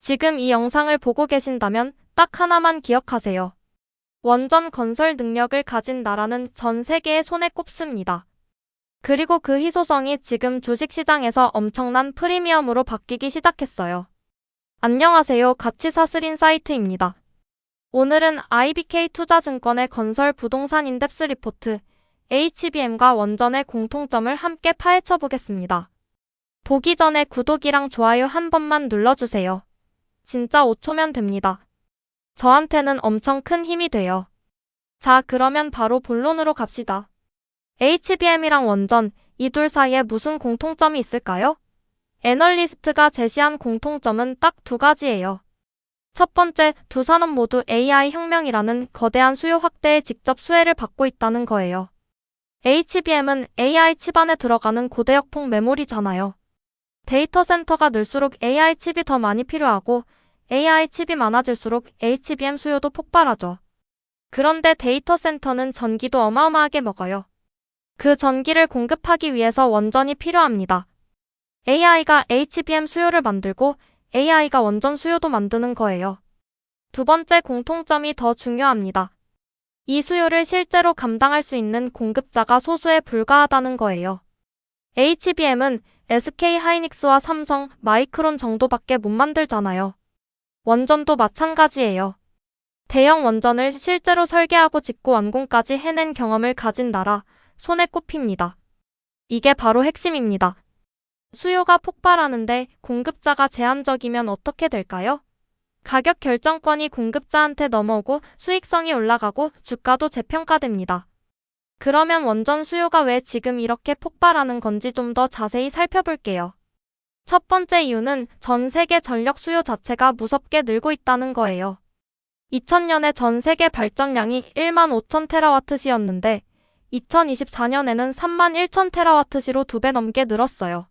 지금 이 영상을 보고 계신다면 딱 하나만 기억하세요. 원전 건설 능력을 가진 나라는 전 세계의 손에 꼽습니다. 그리고 그 희소성이 지금 주식시장에서 엄청난 프리미엄으로 바뀌기 시작했어요. 안녕하세요. 가치사슬인 사이트입니다. 오늘은 IBK 투자증권의 건설 부동산 인덱스 리포트, HBM과 원전의 공통점을 함께 파헤쳐 보겠습니다. 보기 전에 구독이랑 좋아요 한 번만 눌러주세요. 진짜 5초면 됩니다. 저한테는 엄청 큰 힘이 돼요. 자, 그러면 바로 본론으로 갑시다. HBM이랑 원전, 이 둘 사이에 무슨 공통점이 있을까요? 애널리스트가 제시한 공통점은 딱 두 가지예요. 첫 번째, 두 산업 모두 AI 혁명이라는 거대한 수요 확대의 직접 수혜를 받고 있다는 거예요. HBM은 AI 칩 안에 들어가는 고대역폭 메모리잖아요. 데이터 센터가 늘수록 AI 칩이 더 많이 필요하고 AI 칩이 많아질수록 HBM 수요도 폭발하죠. 그런데 데이터 센터는 전기도 어마어마하게 먹어요. 그 전기를 공급하기 위해서 원전이 필요합니다. AI가 HBM 수요를 만들고 AI가 원전 수요도 만드는 거예요. 두 번째 공통점이 더 중요합니다. 이 수요를 실제로 감당할 수 있는 공급자가 소수에 불과하다는 거예요. HBM은 SK하이닉스와 삼성, 마이크론 정도밖에 못 만들잖아요. 원전도 마찬가지예요. 대형 원전을 실제로 설계하고 짓고 완공까지 해낸 경험을 가진 나라, 손에 꼽힙니다. 이게 바로 핵심입니다. 수요가 폭발하는데 공급자가 제한적이면 어떻게 될까요? 가격 결정권이 공급자한테 넘어오고 수익성이 올라가고 주가도 재평가됩니다. 그러면 원전 수요가 왜 지금 이렇게 폭발하는 건지 좀 더 자세히 살펴볼게요. 첫 번째 이유는 전 세계 전력 수요 자체가 무섭게 늘고 있다는 거예요. 2000년에 전 세계 발전량이 1만 5천 테라와트시였는데 2024년에는 3만 1천 테라와트시로 2배 넘게 늘었어요.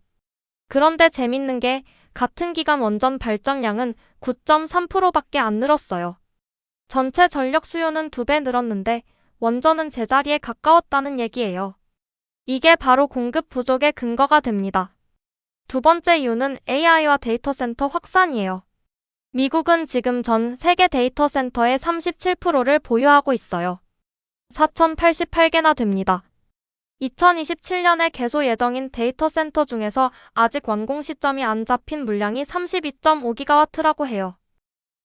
그런데 재밌는 게 같은 기간 원전 발전량은 9.3%밖에 안 늘었어요. 전체 전력 수요는 2배 늘었는데 원전은 제자리에 가까웠다는 얘기예요. 이게 바로 공급 부족의 근거가 됩니다. 두 번째 이유는 AI와 데이터 센터 확산이에요. 미국은 지금 전 세계 데이터 센터의 37%를 보유하고 있어요. 4,088개나 됩니다. 2027년에 개소 예정인 데이터 센터 중에서 아직 완공 시점이 안 잡힌 물량이 32.5기가와트라고 해요.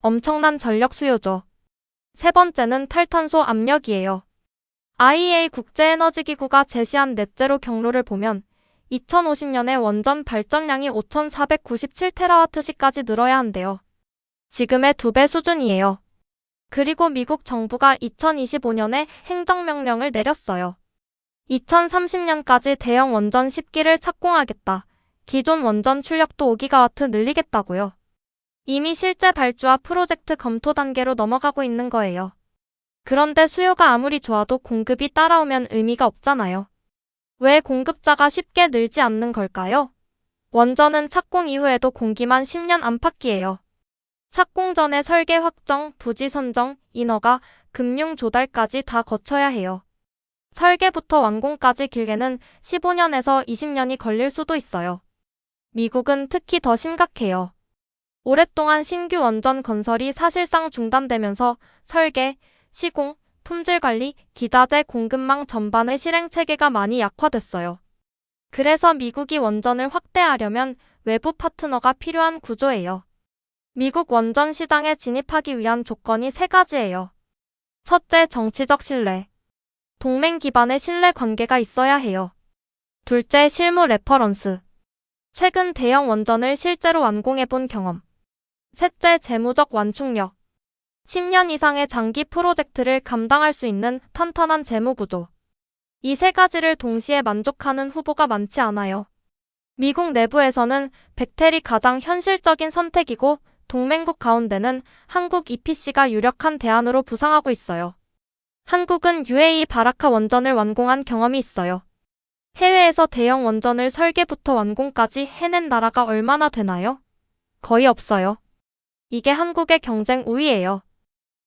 엄청난 전력 수요죠. 세 번째는 탈탄소 압력이에요. IEA 국제에너지기구가 제시한 넷제로 경로를 보면 2050년에 원전 발전량이 5,497테라와트시까지 늘어야 한대요. 지금의 2배 수준이에요. 그리고 미국 정부가 2025년에 행정명령을 내렸어요. 2030년까지 대형 원전 10기를 착공하겠다. 기존 원전 출력도 5기가와트 늘리겠다고요. 이미 실제 발주와 프로젝트 검토 단계로 넘어가고 있는 거예요. 그런데 수요가 아무리 좋아도 공급이 따라오면 의미가 없잖아요. 왜 공급자가 쉽게 늘지 않는 걸까요? 원전은 착공 이후에도 공기만 10년 안팎이에요. 착공 전에 설계 확정, 부지 선정, 인허가, 금융 조달까지 다 거쳐야 해요. 설계부터 완공까지 길게는 15년에서 20년이 걸릴 수도 있어요. 미국은 특히 더 심각해요. 오랫동안 신규 원전 건설이 사실상 중단되면서 설계, 시공, 품질관리, 기자재 공급망 전반의 실행체계가 많이 약화됐어요. 그래서 미국이 원전을 확대하려면 외부 파트너가 필요한 구조예요. 미국 원전 시장에 진입하기 위한 조건이 세 가지예요. 첫째, 정치적 신뢰. 동맹 기반의 신뢰 관계가 있어야 해요. 둘째, 실무 레퍼런스. 최근 대형 원전을 실제로 완공해본 경험. 셋째, 재무적 완충력. 10년 이상의 장기 프로젝트를 감당할 수 있는 탄탄한 재무 구조. 이 세 가지를 동시에 만족하는 후보가 많지 않아요. 미국 내부에서는 백텔이 가장 현실적인 선택이고 동맹국 가운데는 한국 EPC가 유력한 대안으로 부상하고 있어요. 한국은 UAE 바라카 원전을 완공한 경험이 있어요. 해외에서 대형 원전을 설계부터 완공까지 해낸 나라가 얼마나 되나요? 거의 없어요. 이게 한국의 경쟁 우위예요.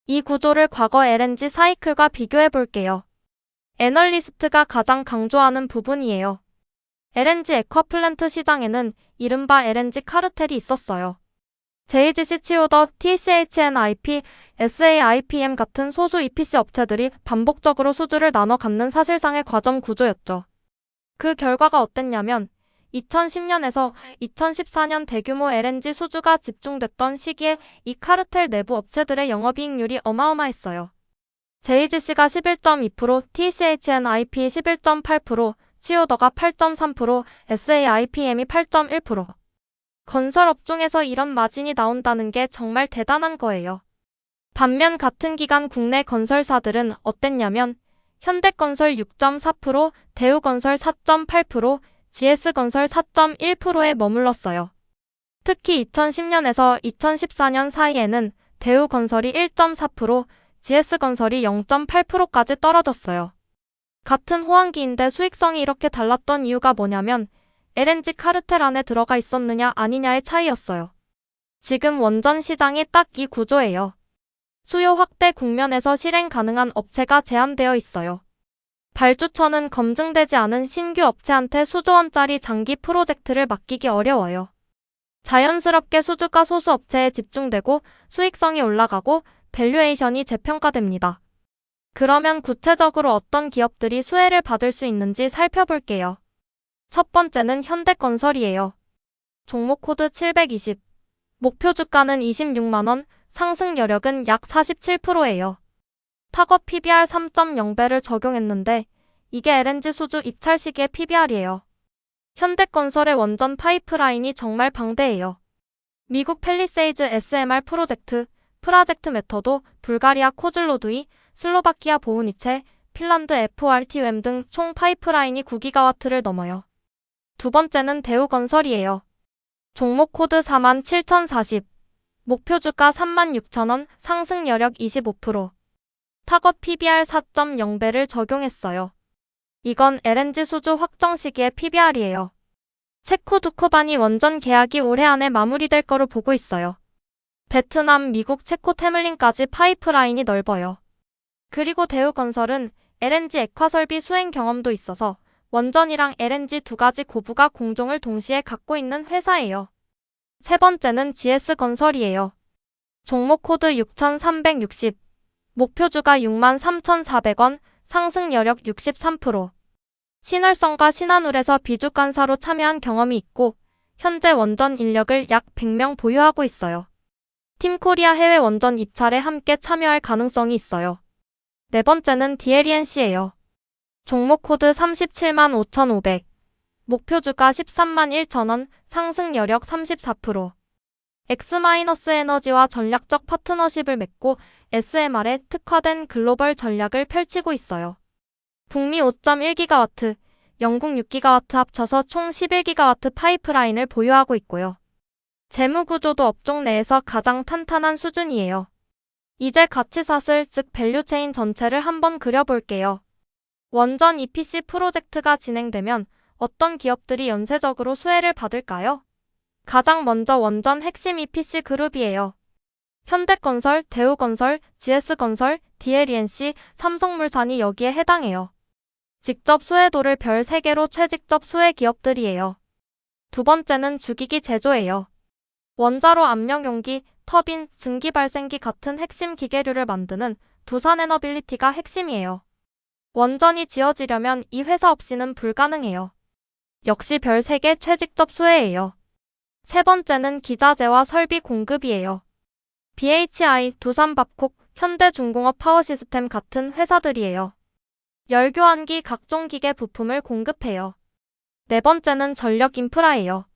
이 구조를 과거 LNG 사이클과 비교해 볼게요. 애널리스트가 가장 강조하는 부분이에요. LNG 액화플랜트 시장에는 이른바 LNG 카르텔이 있었어요. JGC, 치오더, TCHNIP, SAIPM 같은 소수 EPC 업체들이 반복적으로 수주를 나눠 갖는 사실상의 과점 구조였죠. 그 결과가 어땠냐면 2010년에서 2014년 대규모 LNG 수주가 집중됐던 시기에 이 카르텔 내부 업체들의 영업이익률이 어마어마했어요. JGC가 11.2%, TCHNIP 11.8%, 치오더가 8.3%, SAIPM이 8.1%. 건설업종에서 이런 마진이 나온다는 게 정말 대단한 거예요. 반면 같은 기간 국내 건설사들은 어땠냐면 현대건설 6.4%, 대우건설 4.8%, GS건설 4.1%에 머물렀어요. 특히 2010년에서 2014년 사이에는 대우건설이 1.4%, GS건설이 0.8%까지 떨어졌어요. 같은 호황기인데 수익성이 이렇게 달랐던 이유가 뭐냐면 LNG 카르텔 안에 들어가 있었느냐 아니냐의 차이였어요. 지금 원전 시장이 딱 이 구조예요. 수요 확대 국면에서 실행 가능한 업체가 제한되어 있어요. 발주처는 검증되지 않은 신규 업체한테 수조 원짜리 장기 프로젝트를 맡기기 어려워요. 자연스럽게 수주가 소수 업체에 집중되고 수익성이 올라가고 밸류에이션이 재평가됩니다. 그러면 구체적으로 어떤 기업들이 수혜를 받을 수 있는지 살펴볼게요. 첫 번째는 현대건설이에요. 종목 코드 720. 목표 주가는 26만원, 상승 여력은 약 47%예요. 타것 PBR 3.0배를 적용했는데 이게 LNG 수주 입찰 시기의 PBR이에요. 현대건설의 원전 파이프라인이 정말 방대해요. 미국 팰리세이즈 SMR 프로젝트 메터도, 불가리아 코즐로두이, 슬로바키아 보후니체, 핀란드 FRTUM 등 총 파이프라인이 9기가와트를 넘어요. 두 번째는 대우건설이에요. 종목 코드 47,040. 목표 주가 36,000원, 상승 여력 25%. 타것 PBR 4.0배를 적용했어요. 이건 LNG 수주 확정 시기의 PBR이에요. 체코 두코바니 원전 계약이 올해 안에 마무리될 거로 보고 있어요. 베트남, 미국, 체코 테물린까지 파이프라인이 넓어요. 그리고 대우건설은 LNG 액화 설비 수행 경험도 있어서 원전이랑 LNG 두 가지 고부가 공종을 동시에 갖고 있는 회사예요. 세 번째는 GS건설이에요. 종목 코드 6360. 목표 주가 63,400원, 상승 여력 63%. 신월성과 신한울에서 비주간사로 참여한 경험이 있고 현재 원전 인력을 약 100명 보유하고 있어요. 팀코리아 해외 원전 입찰에 함께 참여할 가능성이 있어요. 네 번째는 DLENC예요. 종목 코드 375,500. 목표 주가 131,000원, 상승 여력 34%. X-에너지와 전략적 파트너십을 맺고 SMR에 특화된 글로벌 전략을 펼치고 있어요. 북미 5.1기가와트, 영국 6기가와트 합쳐서 총 11기가와트 파이프라인을 보유하고 있고요. 재무 구조도 업종 내에서 가장 탄탄한 수준이에요. 이제 가치사슬, 즉 밸류체인 전체를 한번 그려볼게요. 원전 EPC 프로젝트가 진행되면 어떤 기업들이 연쇄적으로 수혜를 받을까요? 가장 먼저 원전 핵심 EPC 그룹이에요. 현대건설, 대우건설, GS건설, DLENC, 삼성물산이 여기에 해당해요. 직접 수혜도를 별 3개로 최직접 수혜 기업들이에요. 두 번째는 주기기 제조예요. 원자로 압력용기, 터빈, 증기발생기 같은 핵심 기계류를 만드는 두산에너빌리티가 핵심이에요. 원전이 지어지려면 이 회사 없이는 불가능해요. 역시 별 3개 최직접 수혜예요. 세 번째는 기자재와 설비 공급이에요. BHI, 두산밥콕, 현대중공업 파워시스템 같은 회사들이에요. 열교환기 각종 기계 부품을 공급해요. 네 번째는 전력 인프라예요.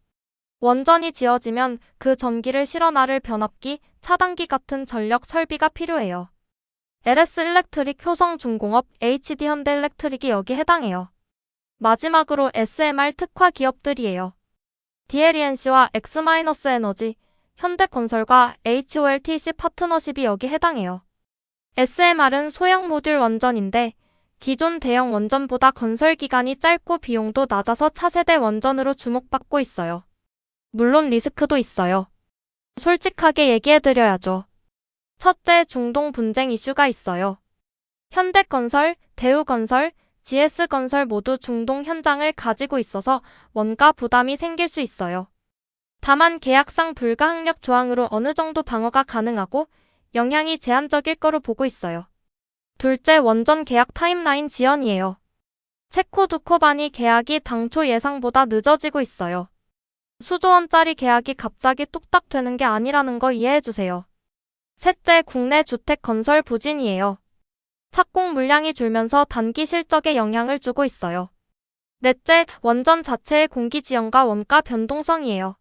원전이 지어지면 그 전기를 실어나를 변압기, 차단기 같은 전력 설비가 필요해요. LS일렉트릭, 효성중공업, HD현대일렉트릭이 여기 해당해요. 마지막으로 SMR 특화 기업들이에요. DLENC와 X-에너지, 현대건설과 HOLTC 파트너십이 여기 해당해요. SMR은 소형 모듈 원전인데 기존 대형 원전보다 건설 기간이 짧고 비용도 낮아서 차세대 원전으로 주목받고 있어요. 물론 리스크도 있어요. 솔직하게 얘기해드려야죠. 첫째, 중동 분쟁 이슈가 있어요. 현대건설, 대우건설, GS건설 모두 중동 현장을 가지고 있어서 원가 부담이 생길 수 있어요. 다만 계약상 불가항력 조항으로 어느 정도 방어가 가능하고 영향이 제한적일 거로 보고 있어요. 둘째, 원전 계약 타임라인 지연이에요. 체코 두코바니 계약이 당초 예상보다 늦어지고 있어요. 수조 원짜리 계약이 갑자기 뚝딱 되는 게 아니라는 거 이해해주세요. 셋째, 국내 주택 건설 부진이에요. 착공 물량이 줄면서 단기 실적에 영향을 주고 있어요. 넷째, 원전 자체의 공기 지연과 원가 변동성이에요.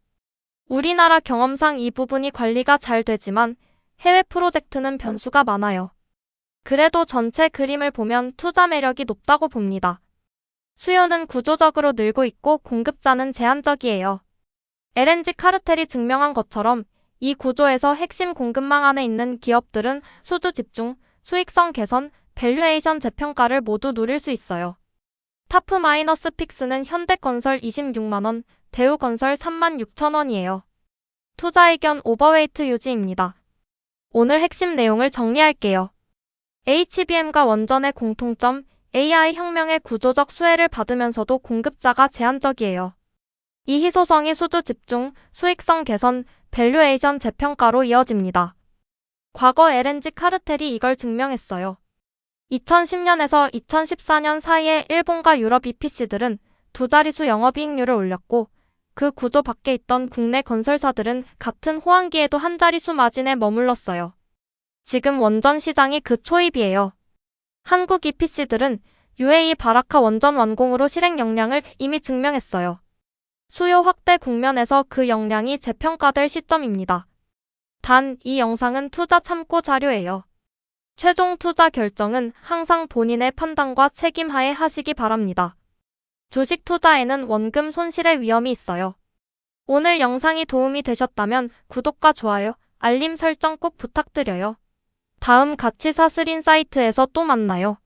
우리나라 경험상 이 부분이 관리가 잘 되지만 해외 프로젝트는 변수가 많아요. 그래도 전체 그림을 보면 투자 매력이 높다고 봅니다. 수요는 구조적으로 늘고 있고 공급자는 제한적이에요. LNG 카르텔이 증명한 것처럼 이 구조에서 핵심 공급망 안에 있는 기업들은 수주 집중, 수익성 개선, 밸류에이션 재평가를 모두 누릴 수 있어요. 타프-픽스는 현대건설 26만원, 대우건설 36,000원이에요. 투자 의견 오버웨이트 유지입니다. 오늘 핵심 내용을 정리할게요. HBM과 원전의 공통점, AI 혁명의 구조적 수혜를 받으면서도 공급자가 제한적이에요. 이 희소성이 수주 집중, 수익성 개선, 밸류에이션 재평가로 이어집니다. 과거 LNG 카르텔이 이걸 증명했어요. 2010년에서 2014년 사이에 일본과 유럽 EPC들은 두 자릿수 영업이익률을 올렸고 그 구조 밖에 있던 국내 건설사들은 같은 호황기에도 한 자릿수 마진에 머물렀어요. 지금 원전 시장이 그 초입이에요. 한국 EPC들은 UAE 바라카 원전 완공으로 실행 역량을 이미 증명했어요. 수요 확대 국면에서 그 역량이 재평가될 시점입니다. 단, 이 영상은 투자 참고 자료예요. 최종 투자 결정은 항상 본인의 판단과 책임하에 하시기 바랍니다. 주식 투자에는 원금 손실의 위험이 있어요. 오늘 영상이 도움이 되셨다면 구독과 좋아요, 알림 설정 꼭 부탁드려요. 다음 가치 사슬 인사이트에서 또 만나요.